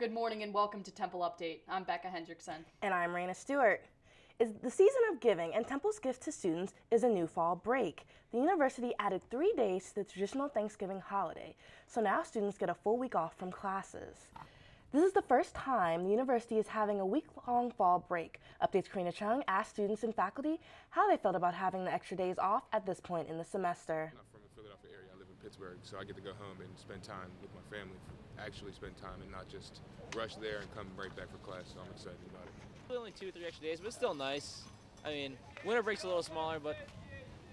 Good morning and welcome to Temple Update. I'm Becca Hendrickson. And I'm Raina Stewart. The season of giving, and Temple's gift to students is a new fall break. The university added 3 days to the traditional Thanksgiving holiday, so now students get a full week off from classes. This is the first time the university is having a week-long fall break. Updates Karina Cheung asked students and faculty how they felt about having the extra days off at this point in the semester. I'm not from the Philadelphia area. I live in Pittsburgh, so I get to go home and spend time with my family, actually spend time and not just rush there and come right back for class, so I'm excited about it. Only 2 or 3 extra days, but it's still nice. I mean, winter break's a little smaller, but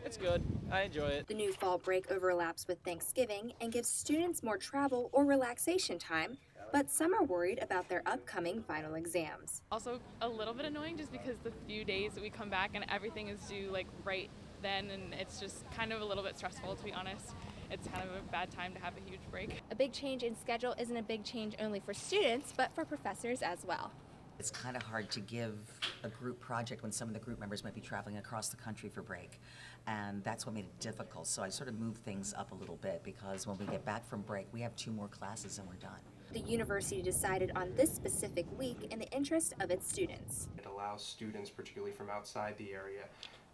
it's good. I enjoy it. The new fall break overlaps with Thanksgiving and gives students more travel or relaxation time, but some are worried about their upcoming final exams. Also a little bit annoying just because the few days that we come back and everything is due like right then, and it's just kind of a little bit stressful, to be honest. It's kind of a bad time to have a huge break. A big change in schedule isn't a big change only for students, but for professors as well. It's kind of hard to give a group project when some of the group members might be traveling across the country for break, and that's what made it difficult. So I sort of moved things up a little bit because when we get back from break, we have 2 more classes and we're done. The university decided on this specific week in the interest of its students. It allows students, particularly from outside the area,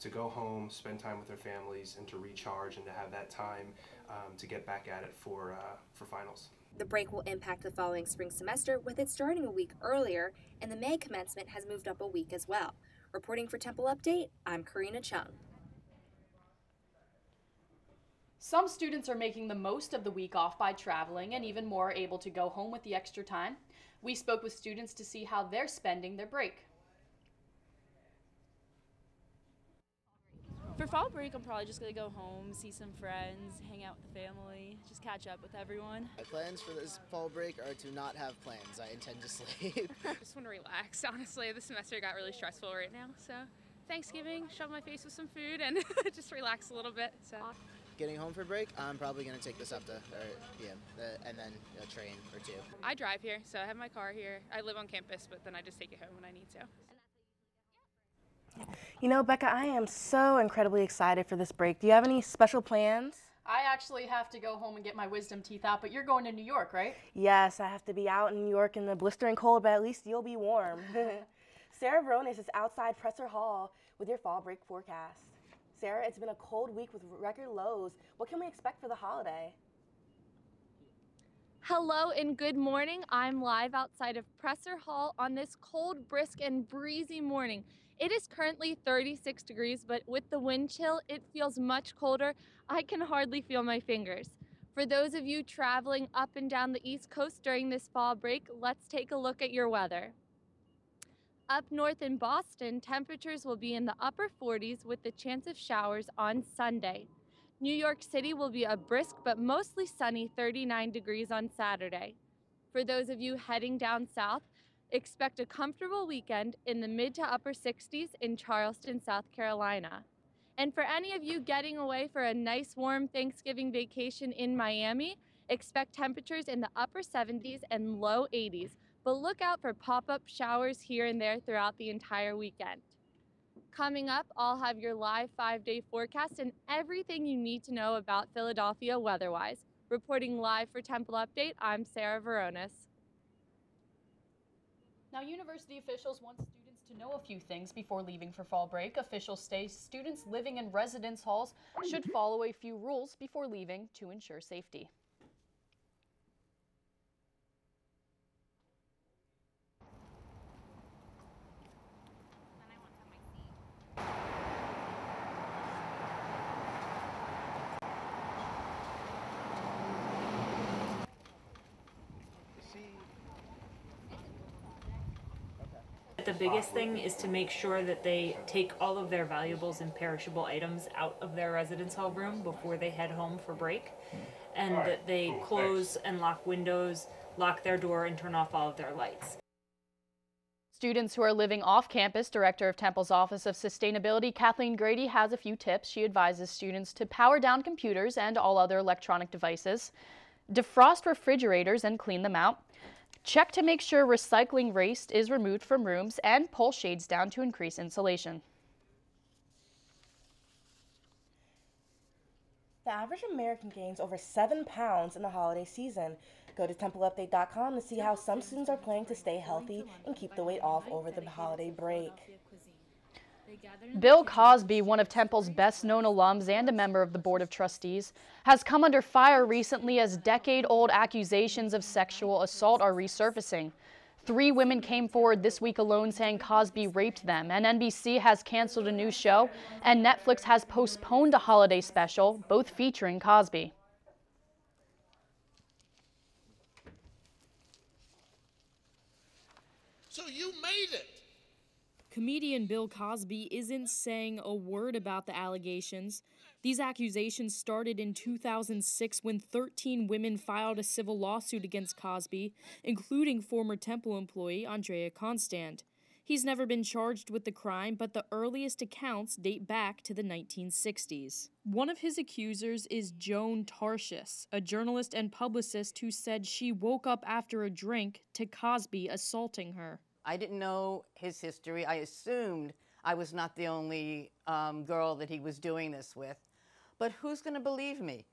to go home, spend time with their families, and to recharge and to have that time to get back at it for finals. The break will impact the following spring semester, with it starting a week earlier, and the May commencement has moved up a week as well. Reporting for Temple Update, I'm Karina Cheung. Some students are making the most of the week off by traveling, and even more are able to go home with the extra time. We spoke with students to see how they're spending their break. For fall break, I'm probably just going to go home, see some friends, hang out with the family, just catch up with everyone. My plans for this fall break are to not have plans. I intend to sleep. I just want to relax. Honestly, the semester got really stressful right now, so Thanksgiving, shove my face with some food and just relax a little bit. So. Getting home for break, I'm probably going to take the SEPTA and then a train or 2. I drive here, so I have my car here. I live on campus, but then I just take it home when I need to. You know, Becca, I am so incredibly excited for this break. Do you have any special plans? I actually have to go home and get my wisdom teeth out, but you're going to New York, right? Yes, I have to be out in New York in the blistering cold, but at least you'll be warm. Sarah Veronis is outside Presser Hall with your fall break forecast. Sarah, it's been a cold week with record lows. What can we expect for the holiday? Hello and good morning. I'm live outside of Presser Hall on this cold, brisk, and breezy morning. It is currently 36 degrees, but with the wind chill, it feels much colder. I can hardly feel my fingers. For those of you traveling up and down the East Coast during this fall break, let's take a look at your weather. Up north in Boston, temperatures will be in the upper 40s with the chance of showers on Sunday. New York City will be a brisk but mostly sunny 39 degrees on Saturday. For those of you heading down south, expect a comfortable weekend in the mid to upper 60s in Charleston, South Carolina. And for any of you getting away for a nice warm Thanksgiving vacation in Miami, expect temperatures in the upper 70s and low 80s, but look out for pop-up showers here and there throughout the entire weekend. Coming up, I'll have your live 5-day forecast and everything you need to know about Philadelphia weather-wise. Reporting live for Temple Update, I'm Sarah Veronis. Now, university officials want students to know a few things before leaving for fall break. Officials say students living in residence halls should follow a few rules before leaving to ensure safety. The biggest thing is to make sure that they take all of their valuables and perishable items out of their residence hall room before they head home for break, and that they close and lock windows, lock their door, and turn off all of their lights. Students who are living off campus, Director of Temple's Office of Sustainability, Kathleen Grady, has a few tips. She advises students to power down computers and all other electronic devices, defrost refrigerators and clean them out, check to make sure recycling waste is removed from rooms, and pull shades down to increase insulation. The average American gains over 7 pounds in the holiday season. Go to TempleUpdate.com to see how some students are planning to stay healthy and keep the weight off over the holiday break. Bill Cosby, one of Temple's best-known alums and a member of the Board of Trustees, has come under fire recently as decade-old accusations of sexual assault are resurfacing. 3 women came forward this week alone saying Cosby raped them, and NBC has canceled a new show, and Netflix has postponed a holiday special, both featuring Cosby. So you made it. Comedian Bill Cosby isn't saying a word about the allegations. These accusations started in 2006 when 13 women filed a civil lawsuit against Cosby, including former Temple employee Andrea Constant. He's never been charged with the crime, but the earliest accounts date back to the 1960s. One of his accusers is Joan Tarshis, a journalist and publicist who said she woke up after a drink to Cosby assaulting her. I didn't know his history. I assumed I was not the only girl that he was doing this with. But who's going to believe me?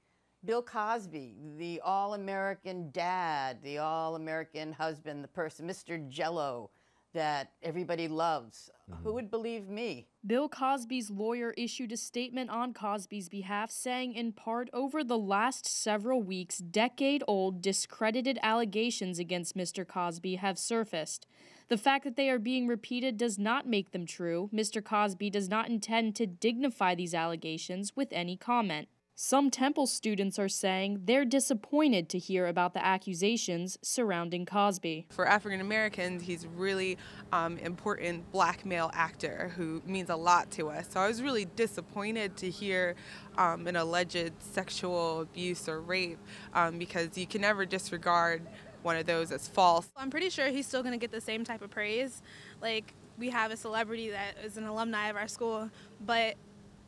Bill Cosby, the all-American dad, the all-American husband, the person, Mr. Jello, that everybody loves. Who would believe me? Bill Cosby's lawyer issued a statement on Cosby's behalf saying in part, over the last several weeks, decade-old discredited allegations against Mr. Cosby have surfaced. The fact that they are being repeated does not make them true. Mr. Cosby does not intend to dignify these allegations with any comment. Some Temple students are saying they're disappointed to hear about the accusations surrounding Cosby. For African Americans, he's a really important black male actor who means a lot to us. So I was really disappointed to hear an alleged sexual abuse or rape because you can never disregard one of those as false. I'm pretty sure he's still going to get the same type of praise. Like, we have a celebrity that is an alumni of our school, but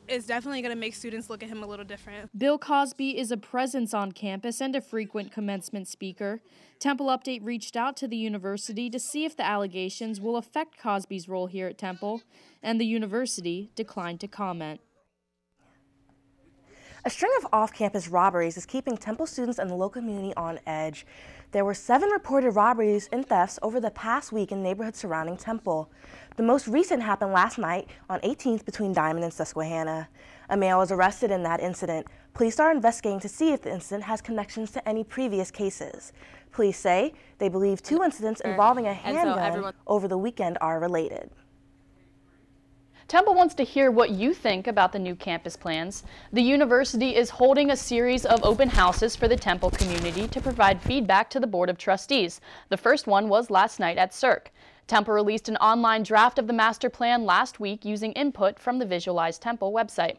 it's definitely going to make students look at him a little different. Bill Cosby is a presence on campus and a frequent commencement speaker. Temple Update reached out to the university to see if the allegations will affect Cosby's role here at Temple, and the university declined to comment. A string of off-campus robberies is keeping Temple students and the local community on edge. There were 7 reported robberies and thefts over the past week in neighborhoods surrounding Temple. The most recent happened last night on 18th between Diamond and Susquehanna. A male was arrested in that incident. Police are investigating to see if the incident has connections to any previous cases. Police say they believe 2 incidents involving a handgun over the weekend are related. Temple wants to hear what you think about the new campus plans. The university is holding a series of open houses for the Temple community to provide feedback to the Board of Trustees. The first one was last night at Cirque. Temple released an online draft of the master plan last week using input from the Visualize Temple website.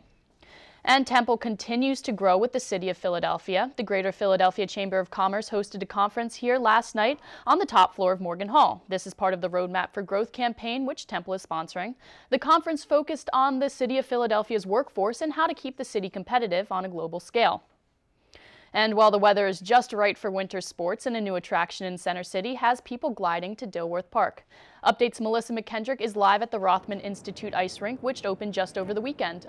And Temple continues to grow with the City of Philadelphia. The Greater Philadelphia Chamber of Commerce hosted a conference here last night on the top floor of Morgan Hall. This is part of the Roadmap for Growth campaign, which Temple is sponsoring. The conference focused on the City of Philadelphia's workforce and how to keep the city competitive on a global scale. And while the weather is just right for winter sports, and a new attraction in Center City has people gliding to Dilworth Park. Updates Melissa McKendrick is live at the Rothman Institute Ice Rink, which opened just over the weekend.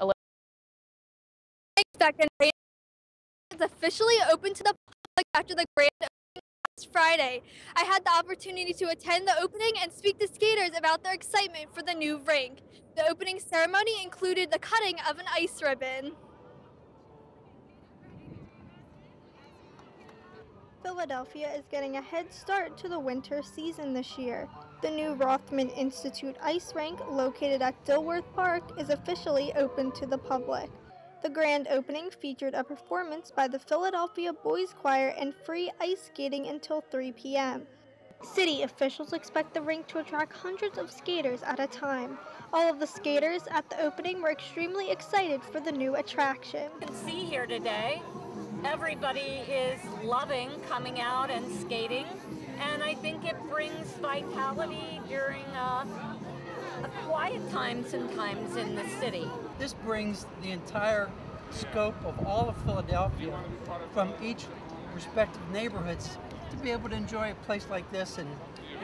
It's officially open to the public after the grand opening last Friday. I had the opportunity to attend the opening and speak to skaters about their excitement for the new rink. The opening ceremony included the cutting of an ice ribbon. Philadelphia is getting a head start to the winter season this year. The new Rothman Institute ice rink, located at Dilworth Park, is officially open to the public. The grand opening featured a performance by the Philadelphia Boys Choir and free ice skating until 3 p.m. City officials expect the rink to attract hundreds of skaters at a time. All of the skaters at the opening were extremely excited for the new attraction. You can see here today, everybody is loving coming out and skating, and I think it brings vitality during quiet times and times in the city. This brings the entire scope of all of Philadelphia from each respective neighborhoods to be able to enjoy a place like this and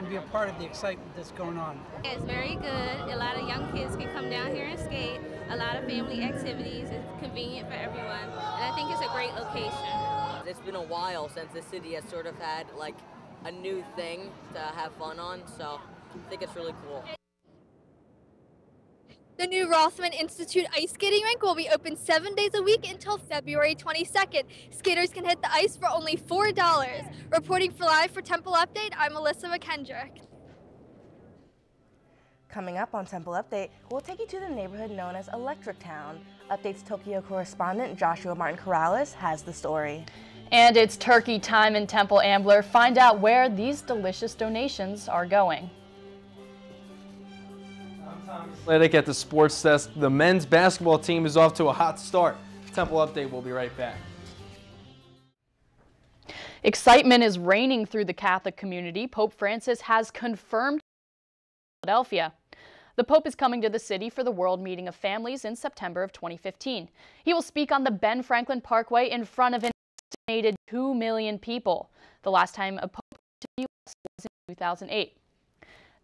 be a part of the excitement that's going on. It's very good. A lot of young kids can come down here and skate. a lot of family activities. It's convenient for everyone, and I think it's a great location. It's been a while since the city has sort of had like a new thing to have fun on, so I think it's really cool. The new Rothman Institute ice skating rink will be open 7 days a week until February 22nd. Skaters can hit the ice for only $4. Reporting for Live for Temple Update, I'm Allyssa McKendrick. Coming up on Temple Update, we'll take you to the neighborhood known as Electric Town. Update's Tokyo correspondent Joshua Martin-Corrales has the story. And it's turkey time in Temple Ambler. Find out where these delicious donations are going. Sladek at the sports desk. The men's basketball team is off to a hot start. Temple Update will be right back. Excitement is reigning through the Catholic community. Pope Francis has confirmed Philadelphia. The Pope is coming to the city for the World Meeting of Families in September of 2015. He will speak on the Ben Franklin Parkway in front of an estimated 2 million people. The last time a Pope came to the U.S. was in 2008.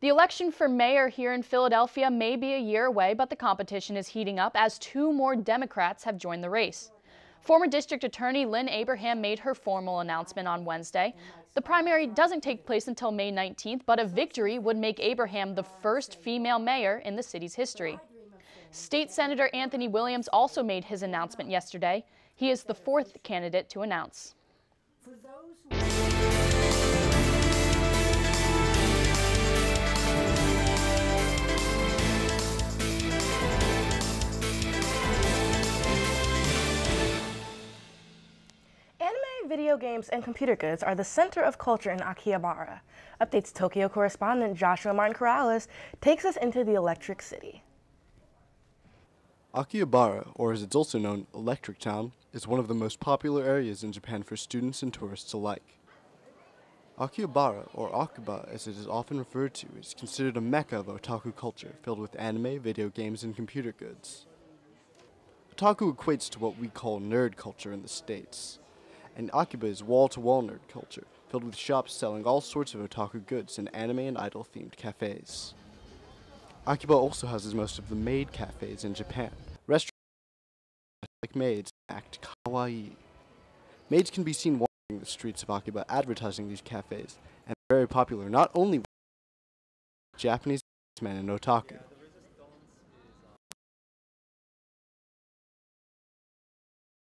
The election for mayor here in Philadelphia may be a year away, but the competition is heating up as 2 more Democrats have joined the race. Former District Attorney Lynn Abraham made her formal announcement on Wednesday. The primary doesn't take place until May 19th, but a victory would make Abraham the first female mayor in the city's history. State Senator Anthony Williams also made his announcement yesterday. He is the 4th candidate to announce. Anime, video games, and computer goods are the center of culture in Akihabara. Update's Tokyo correspondent Joshua Martin-Corrales takes us into the Electric City. Akihabara, or as it's also known, Electric Town, is one of the most popular areas in Japan for students and tourists alike. Akihabara, or Akiba as it is often referred to, is considered a mecca of otaku culture filled with anime, video games, and computer goods. Otaku equates to what we call nerd culture in the States, and Akiba is wall-to-wall nerd culture, filled with shops selling all sorts of otaku goods and anime and idol-themed cafes. Akiba also houses most of the maid cafes in Japan. Restaurants like maids act kawaii. Maids can be seen walking the streets of Akiba advertising these cafes, and they're very popular not only with Japanese men and otaku.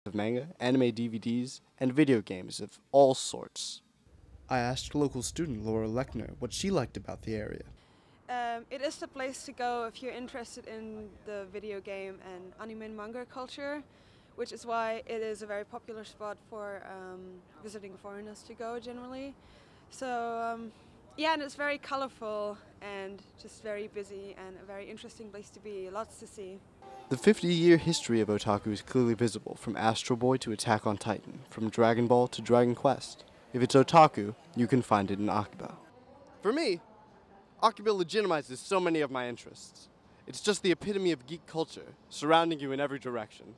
Of manga, anime DVDs, and video games of all sorts. I asked local student Laura Lechner what she liked about the area. It is the place to go if you're interested in the video game and anime and manga culture, which is why it is a very popular spot for visiting foreigners to go generally. So yeah, and it's very colorful and just very busy and a very interesting place to be, lots to see. The 50-year history of otaku is clearly visible, from Astro Boy to Attack on Titan, from Dragon Ball to Dragon Quest. If it's otaku, you can find it in Akiba. For me, Akiba legitimizes so many of my interests. It's just the epitome of geek culture, surrounding you in every direction.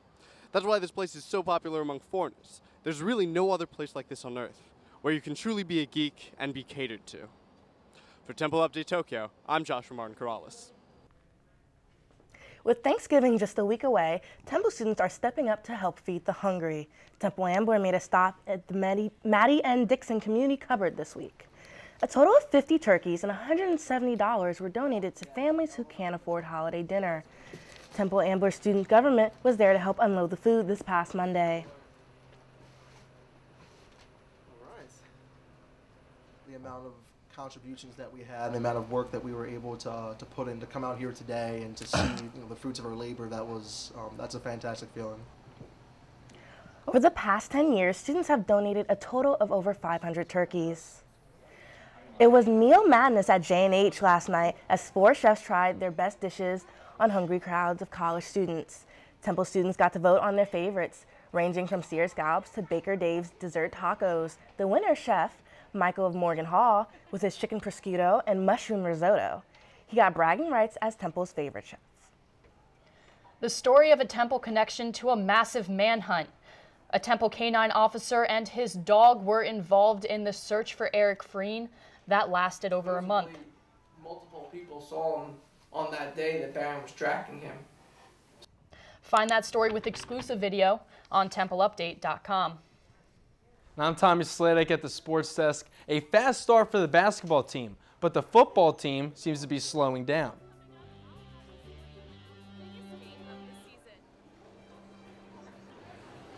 That's why this place is so popular among foreigners. There's really no other place like this on Earth, where you can truly be a geek and be catered to. For Temple Update Tokyo, I'm Joshua Martin-Corrales. With Thanksgiving just a week away, Temple students are stepping up to help feed the hungry. Temple Ambler made a stop at the Maddie and Dixon Community Cupboard this week. A total of 50 turkeys and $170 were donated to families who can't afford holiday dinner. Temple Ambler student government was there to help unload the food this past Monday. All right. The amount of contributions that we had, the amount of work that we were able to put in to come out here today and to see the fruits of our labor, that's a fantastic feeling. Over the past 10 years, students have donated a total of over 500 turkeys. It was meal madness at J&H last night as 4 chefs tried their best dishes on hungry crowds of college students. Temple students got to vote on their favorites, ranging from seared scallops to Baker Dave's dessert tacos. The winner chef, Michael of Morgan Hall, with his chicken prosciutto and mushroom risotto. He got bragging rights as Temple's favorite chef. The story of a Temple connection to a massive manhunt. A Temple canine officer and his dog were involved in the search for Eric Freen that lasted over a month. Multiple people saw him on that day that Barron was tracking him. Find that story with exclusive video on TempleUpdate.com. I'm Tommy Sladek at the Sports Desk. A fast start for the basketball team, but the football team seems to be slowing down.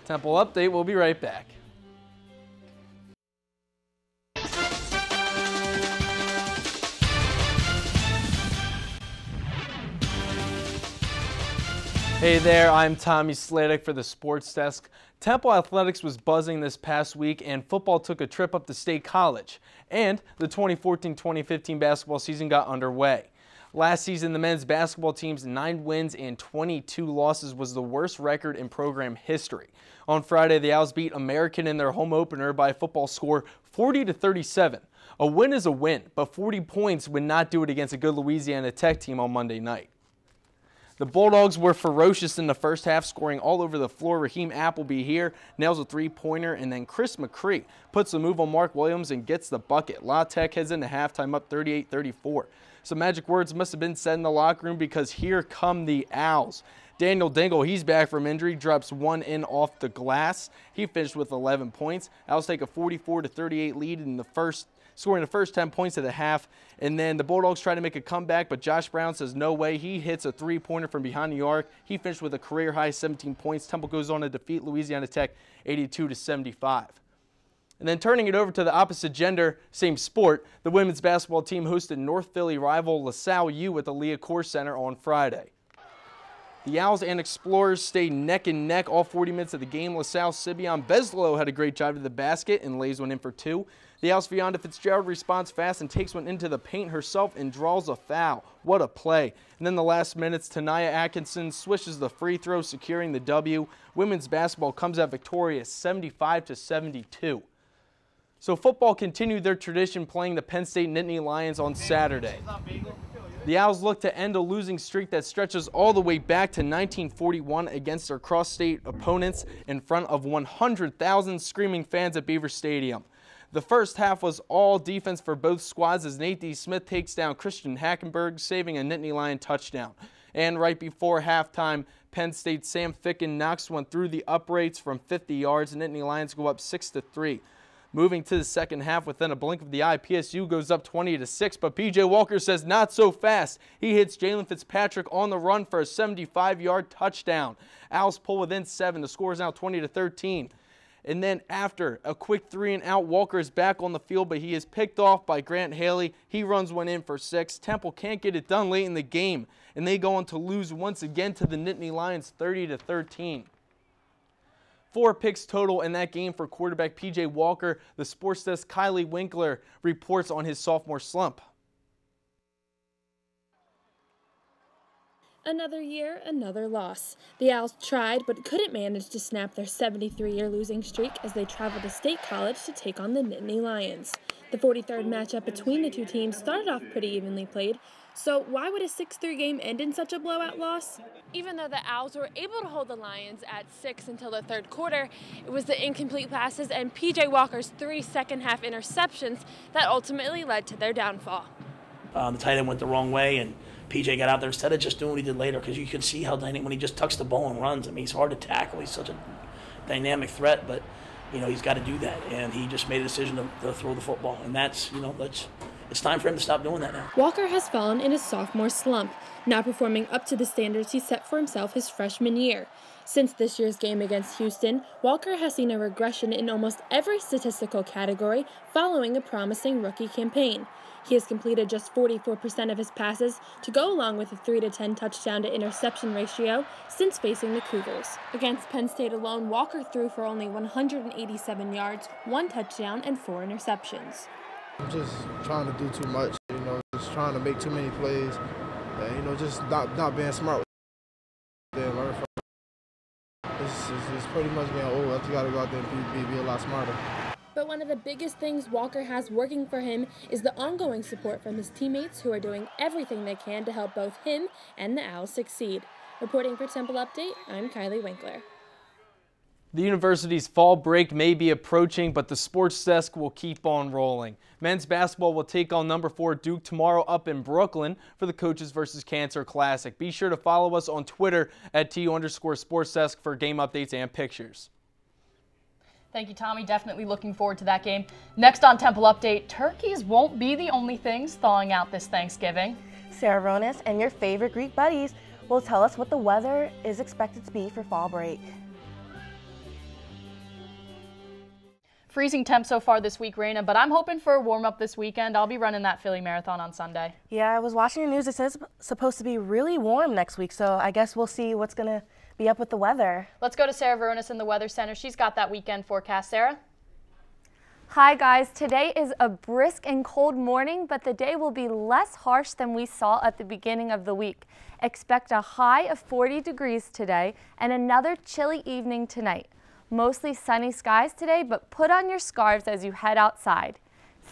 Temple Update, we'll be right back. Hey there, I'm Tommy Sladek for the Sports Desk. Temple Athletics was buzzing this past week and football took a trip up to State College. And the 2014-2015 basketball season got underway. Last season, the men's basketball team's 9 wins and 22 losses was the worst record in program history. On Friday, the Owls beat American in their home opener by a football score 40-37. A win is a win, but 40 points would not do it against a good Louisiana Tech team on Monday night. The Bulldogs were ferocious in the first half, scoring all over the floor. Raheem Appleby here nails a three-pointer, and then Chris McCree puts a move on Mark Williams and gets the bucket. La Tech heads into halftime up 38-34. Some magic words must have been said in the locker room because here come the Owls. Daniel Dingle, he's back from injury, drops one in off the glass. He finished with 11 points. Owls take a 44-38 lead in the first, scoring the first 10 points of the half. And then the Bulldogs try to make a comeback, but Josh Brown says no way. He hits a three-pointer from behind the arc. He finished with a career-high 17 points. Temple goes on to defeat Louisiana Tech 82-75. And then turning it over to the opposite gender, same sport, the women's basketball team hosted North Philly rival LaSalle U at the Leah Core Center on Friday. The Owls and Explorers stayed neck and neck all 40 minutes of the game. LaSalle Sibian Beslow had a great drive to the basket and lays one in for 2. The Owls' Fionda Fitzgerald responds fast and takes one into the paint herself and draws a foul. What a play. And then the last minutes, Tanaya Atkinson swishes the free throw, securing the W. Women's basketball comes out victorious 75-72. So football continued their tradition, playing the Penn State Nittany Lions on Saturday. The Owls look to end a losing streak that stretches all the way back to 1941 against their cross-state opponents in front of 100,000 screaming fans at Beaver Stadium. The first half was all defense for both squads as Nate D. Smith takes down Christian Hackenberg, saving a Nittany Lion touchdown. And right before halftime, Penn State's Sam Ficken knocks one through the uprights from 50 yards, and Nittany Lions go up 6-3. Moving to the second half, within a blink of the eye, PSU goes up 20-6, but P.J. Walker says not so fast. He hits Jalen Fitzpatrick on the run for a 75-yard touchdown. Owls pull within 7. The score is now 20-13. And then after a quick 3-and-out, Walker is back on the field, but he is picked off by Grant Haley. He runs one in for 6. Temple can't get it done late in the game, and they go on to lose once again to the Nittany Lions 30-13. 4 picks total in that game for quarterback P.J. Walker. The Sports Desk Kylie Winkler reports on his sophomore slump. Another year, another loss. The Owls tried but couldn't manage to snap their 73-year losing streak as they traveled to State College to take on the Nittany Lions. The 43rd matchup between the two teams started off pretty evenly played, so why would a 6-3 game end in such a blowout loss? Even though the Owls were able to hold the Lions at 6 until the third quarter, it was the incomplete passes and P.J. Walker's 3 second-half interceptions that ultimately led to their downfall. The tight end went the wrong way, and P.J. got out there instead of just doing what he did later, because you can see how dynamic when he just tucks the ball and runs. I mean, he's hard to tackle. He's such a dynamic threat, but he's got to do that, and he just made a decision to throw the football, and that's it's time for him to stop doing that now. Walker has fallen in his sophomore slump, not performing up to the standards he set for himself his freshman year. Since this year's game against Houston, Walker has seen a regression in almost every statistical category following a promising rookie campaign. He has completed just 44% of his passes to go along with a 3-10 touchdown to interception ratio since facing the Cougars. Against Penn State alone, Walker threw for only 187 yards, 1 touchdown, and 4 interceptions. I'm just trying to do too much, just trying to make too many plays, and, just not being smart. Learn from it's pretty much being old. I just got to go out there and be a lot smarter. But one of the biggest things Walker has working for him is the ongoing support from his teammates who are doing everything they can to help both him and the Owls succeed. Reporting for Temple Update, I'm Kylie Winkler. The university's fall break may be approaching, but the sports desk will keep on rolling. Men's basketball will take on number 4 Duke tomorrow up in Brooklyn for the Coaches vs. Cancer Classic. Be sure to follow us on Twitter at @TU_sportsdesk for game updates and pictures. Thank you, Tommy. Definitely looking forward to that game. Next on Temple Update, turkeys won't be the only things thawing out this Thanksgiving. Sarah Veronis and your favorite Greek buddies will tell us what the weather is expected to be for fall break. Freezing temps so far this week, Raina, but I'm hoping for a warm-up this weekend. I'll be running that Philly Marathon on Sunday. Yeah, I was watching the news. It says it's supposed to be really warm next week, so I guess we'll see what's going to be up with the weather. Let's go to Sarah Veronis in the Weather Center. She's got that weekend forecast. Sarah? Hi guys, today is a brisk and cold morning, but the day will be less harsh than we saw at the beginning of the week. Expect a high of 40 degrees today and another chilly evening tonight. Mostly sunny skies today, but put on your scarves as you head outside.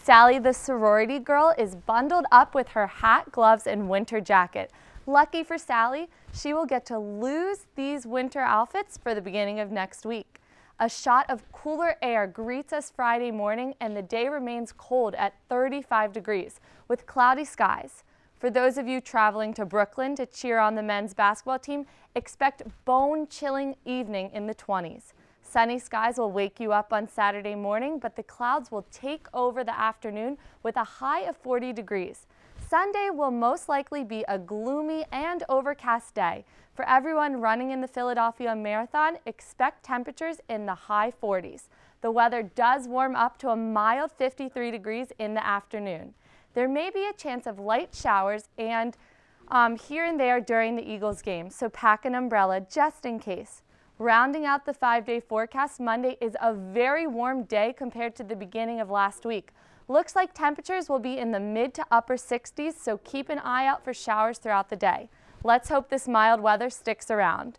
Sally, the sorority girl, is bundled up with her hat, gloves, and winter jacket. Lucky for Sally, she will get to lose these winter outfits for the beginning of next week. A shot of cooler air greets us Friday morning, and the day remains cold at 35 degrees with cloudy skies. For those of you traveling to Brooklyn to cheer on the men's basketball team, expect bone-chilling evening in the 20s. Sunny skies will wake you up on Saturday morning, but the clouds will take over the afternoon with a high of 40 degrees. Sunday will most likely be a gloomy and overcast day. For everyone running in the Philadelphia Marathon, expect temperatures in the high 40s. The weather does warm up to a mild 53 degrees in the afternoon. There may be a chance of light showers and here and there during the Eagles game, so pack an umbrella just in case. Rounding out the 5-day forecast, Monday is a very warm day compared to the beginning of last week. Looks like temperatures will be in the mid to upper 60s, so keep an eye out for showers throughout the day. Let's hope this mild weather sticks around.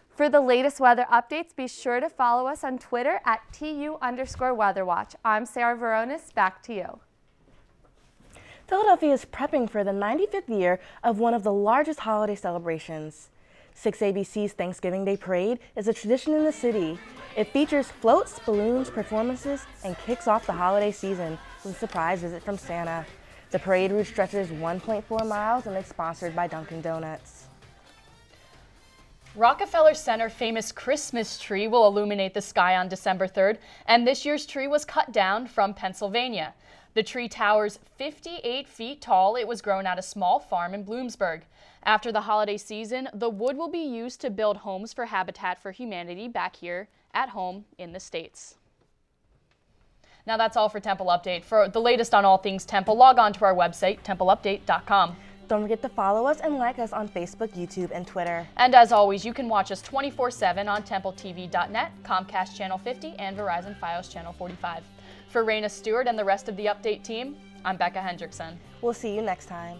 For the latest weather updates, be sure to follow us on Twitter at @TU_WeatherWatch. I'm Sarah Veronis, back to you. Philadelphia is prepping for the 95th year of one of the largest holiday celebrations. 6ABC's Thanksgiving Day Parade is a tradition in the city. It features floats, balloons, performances, and kicks off the holiday season with a surprise visit from Santa. The parade route stretches 1.4 miles and is sponsored by Dunkin' Donuts. Rockefeller Center famous Christmas tree will illuminate the sky on December 3rd, and this year's tree was cut down from Pennsylvania. The tree towers 58 feet tall. It was grown at a small farm in Bloomsburg. After the holiday season, the wood will be used to build homes for Habitat for Humanity back here at home in the States. Now that's all for Temple Update. For the latest on all things Temple, log on to our website, templeupdate.com. Don't forget to follow us and like us on Facebook, YouTube, and Twitter. And as always, you can watch us 24/7 on TempleTV.net, Comcast Channel 50, and Verizon Fios Channel 45. For Raina, Stewart, and the rest of the Update team, I'm Becca Hendrickson. We'll see you next time.